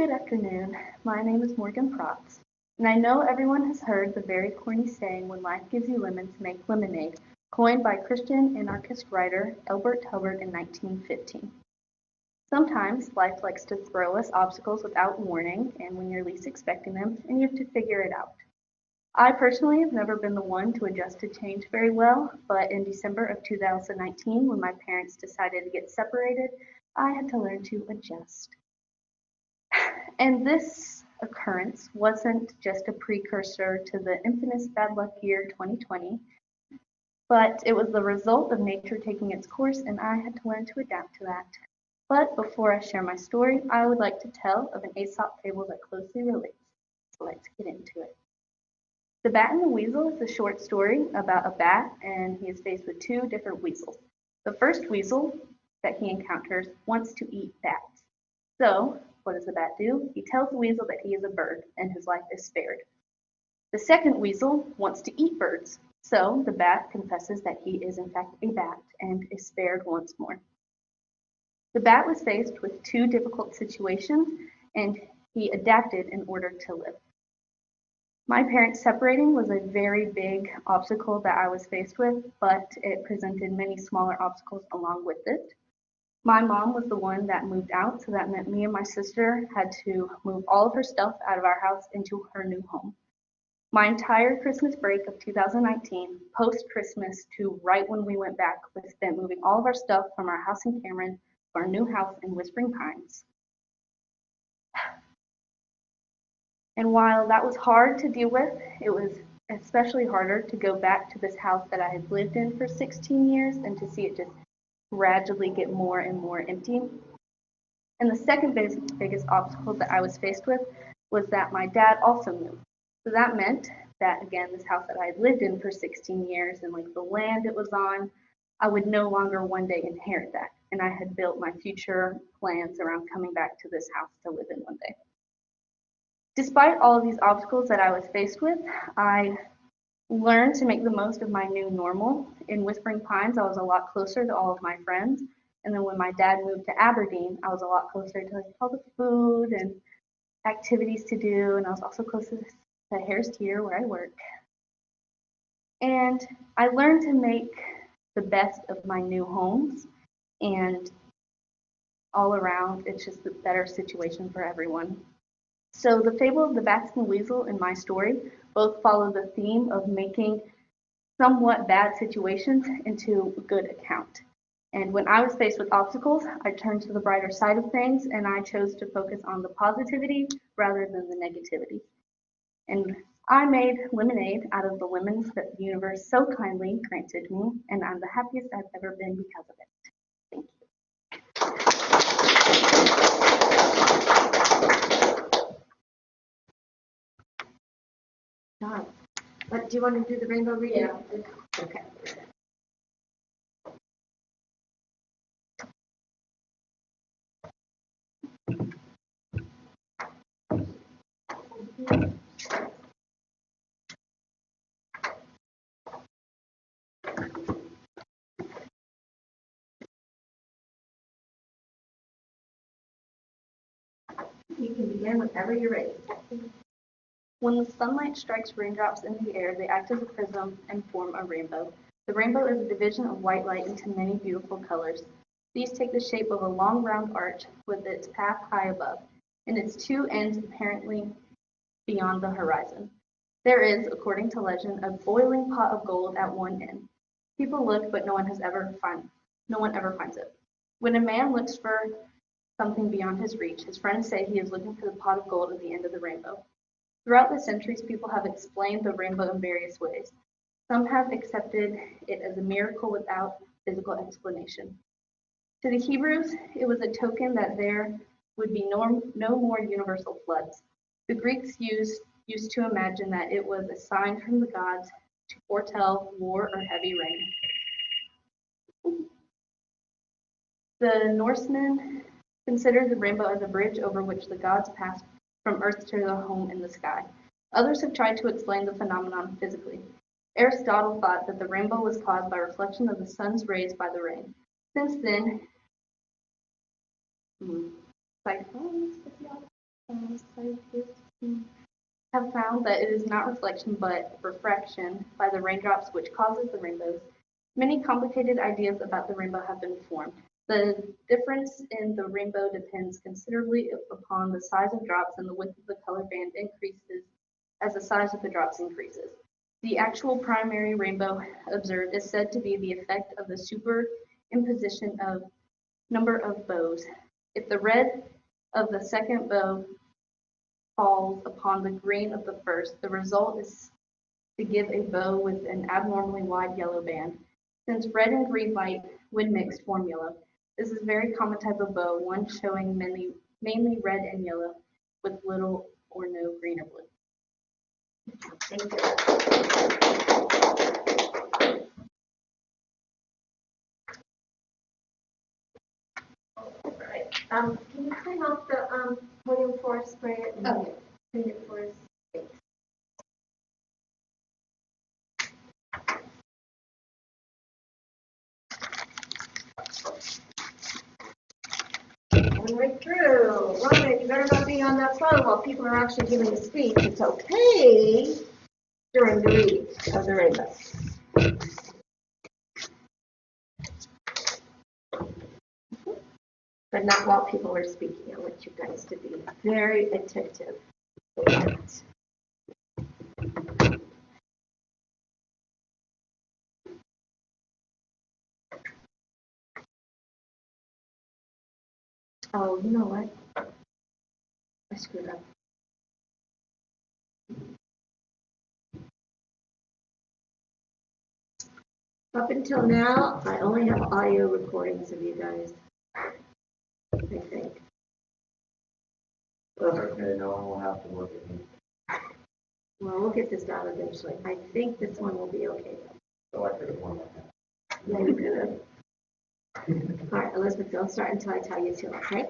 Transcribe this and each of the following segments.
Good afternoon. My name is Morgan Protz, and I know everyone has heard the very corny saying, when life gives you lemons, make lemonade, coined by Christian anarchist writer Elbert Hubbard in 1915. Sometimes life likes to throw us obstacles without warning and when you're least expecting them, and you have to figure it out. I personally have never been the one to adjust to change very well, but in December of 2019, when my parents decided to get separated, I had to learn to adjust. And this occurrence wasn't just a precursor to the infamous bad luck year 2020, but it was the result of nature taking its course, and I had to learn to adapt to that. But before I share my story, I would like to tell of an Aesop fable that closely relates. So let's get into it. The Bat and the Weasel is a short story about a bat, and he is faced with two different weasels. The first weasel that he encounters wants to eat bats. So, what does the bat do? He tells the weasel that he is a bird, and his life is spared. The second weasel wants to eat birds, so the bat confesses that he is in fact a bat and is spared once more. The bat was faced with two difficult situations, and he adapted in order to live. My parents separating was a very big obstacle that I was faced with, but it presented many smaller obstacles along with it. My mom was the one that moved out, so that meant me and my sister had to move all of her stuff out of our house into her new home. My entire Christmas break of 2019, post-Christmas to right when we went back, was spent moving all of our stuff from our house in Cameron to our new house in Whispering Pines. And while that was hard to deal with, it was especially harder to go back to this house that I had lived in for 16 years and to see it just gradually get more and more empty. And the second biggest obstacle that I was faced with was that my dad also moved. So that meant that, again, this house that I had lived in for 16 years and like the land it was on, I would no longer one day inherit that. And I had built my future plans around coming back to this house to live in one day. Despite all of these obstacles that I was faced with, I learned to make the most of my new normal. In Whispering Pines, I was a lot closer to all of my friends. And then when my dad moved to Aberdeen, I was a lot closer to like all the food and activities to do. And I was also closer to Harris Teeter, where I work. And I learned to make the best of my new homes. And all around, it's just a better situation for everyone. So the fable of the Bats and the Weasel and my story both follow the theme of making somewhat bad situations into a good account. And when I was faced with obstacles, I turned to the brighter side of things and I chose to focus on the positivity rather than the negativity. And I made lemonade out of the lemons that the universe so kindly granted me, and I'm the happiest I've ever been because of it. Thank you. John, do you want to do the rainbow reading? Yeah. Okay. You can begin whenever you're ready. When the sunlight strikes raindrops into the air, they act as a prism and form a rainbow. The rainbow is a division of white light into many beautiful colors. These take the shape of a long round arch with its path high above, and its two ends apparently beyond the horizon. There is, according to legend, a boiling pot of gold at one end. People look, but no one ever finds it. When a man looks for something beyond his reach, his friends say he is looking for the pot of gold at the end of the rainbow. Throughout the centuries, people have explained the rainbow in various ways. Some have accepted it as a miracle without physical explanation. To the Hebrews, it was a token that there would be no more universal floods. The Greeks used to imagine that it was a sign from the gods to foretell war or heavy rain. The Norsemen considered the rainbow as a bridge over which the gods passed from Earth to their home in the sky. Others have tried to explain the phenomenon physically. Aristotle thought that the rainbow was caused by reflection of the sun's rays by the rain. Since then, scientists have found that it is not reflection but refraction by the raindrops which causes the rainbows. Many complicated ideas about the rainbow have been formed. The difference in the rainbow depends considerably upon the size of drops, and the width of the color band increases as the size of the drops increases. The actual primary rainbow observed is said to be the effect of the superimposition of number of bows. If the red of the second bow falls upon the green of the first, the result is to give a bow with an abnormally wide yellow band. Since red and green light, when mixed, form yellow, this is a very common type of bow, one showing mainly red and yellow with little or no green or blue. Thank you. All right. Can you turn off the podium for us, spray it? Okay. Clean it for us. Thanks. Going right through. Ryan, you better not be on that phone while people are actually giving a speech. It's okay during the reading of the rainbow. But not while people are speaking. I want you guys to be very attentive to that. Oh, you know what? I screwed up. Up until now, I only have audio recordings of you guys. I think. Ugh. Okay, no one will have to look at me. Well, we'll get this down eventually. I think this one will be okay though. So I could have won that. Yeah, you could. All right, Elizabeth, don't start until I tell you to, okay?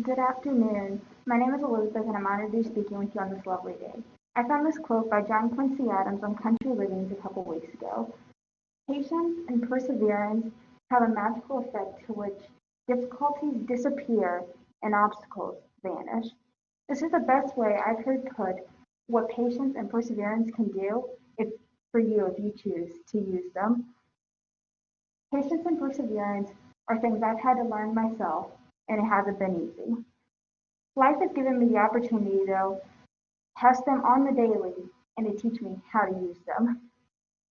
Good afternoon. My name is Elizabeth, and I'm honored to be speaking with you on this lovely day. I found this quote by John Quincy Adams on Country Livings a couple weeks ago. Patience and perseverance have a magical effect to which difficulties disappear and obstacles vanish. This is the best way I've heard put what patience and perseverance can do for you if you choose to use them. Patience and perseverance are things I've had to learn myself, and it hasn't been easy. Life has given me the opportunity, though, to test them on the daily and to teach me how to use them.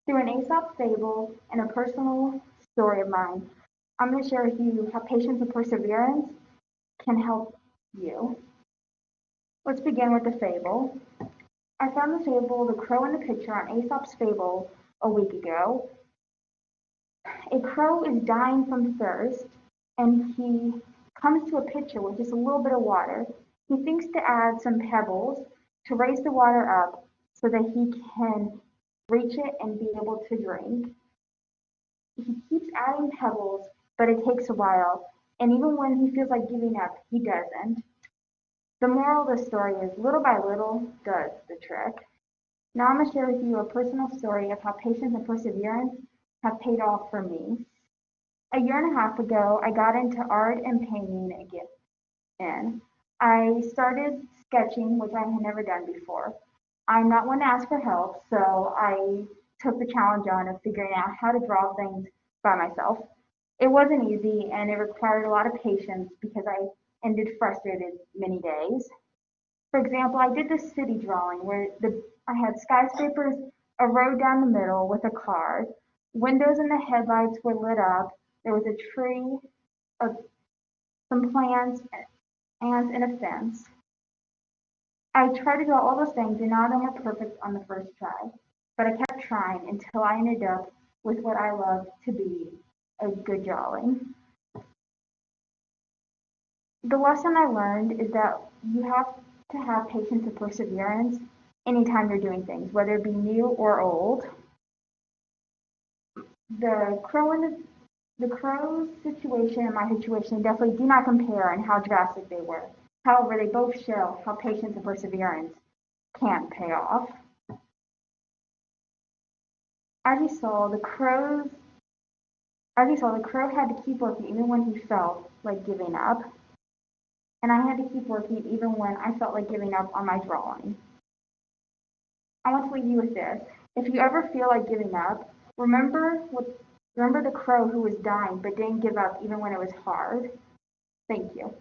Through an Aesop fable and a personal story of mine, I'm going to share with you how patience and perseverance can help you. Let's begin with the fable. I found the fable The Crow in the Pitcher on Aesop's Fable a week ago. A crow is dying from thirst, and he comes to a pitcher with just a little bit of water. He thinks to add some pebbles to raise the water up so that he can reach it and be able to drink. He keeps adding pebbles, but it takes a while, and even when he feels like giving up, he doesn't. The moral of the story is little by little does the trick. Now I'm going to share with you a personal story of how patience and perseverance have paid off for me. A year and a half ago, I got into art and painting again. I started sketching, which I had never done before. I'm not one to ask for help, so I took the challenge on of figuring out how to draw things by myself. It wasn't easy, and it required a lot of patience because I ended frustrated many days. For example, I did this city drawing where I had skyscrapers, a road down the middle with a car, windows and the headlights were lit up, there was a tree, some plants, ants, and a fence. I tried to draw all those things, and none of them were perfect on the first try, but I kept trying until I ended up with what I love to be a good drawing. The lesson I learned is that you have to have patience and perseverance anytime you're doing things, whether it be new or old. The crow in The crow's situation and my situation definitely do not compare in how drastic they were. However, they both show how patience and perseverance can pay off. As you saw, the crow had to keep working even when he felt like giving up. And I had to keep working even when I felt like giving up on my drawing. I want to leave you with this. If you ever feel like giving up, remember the crow who was dying but didn't give up even when it was hard. Thank you.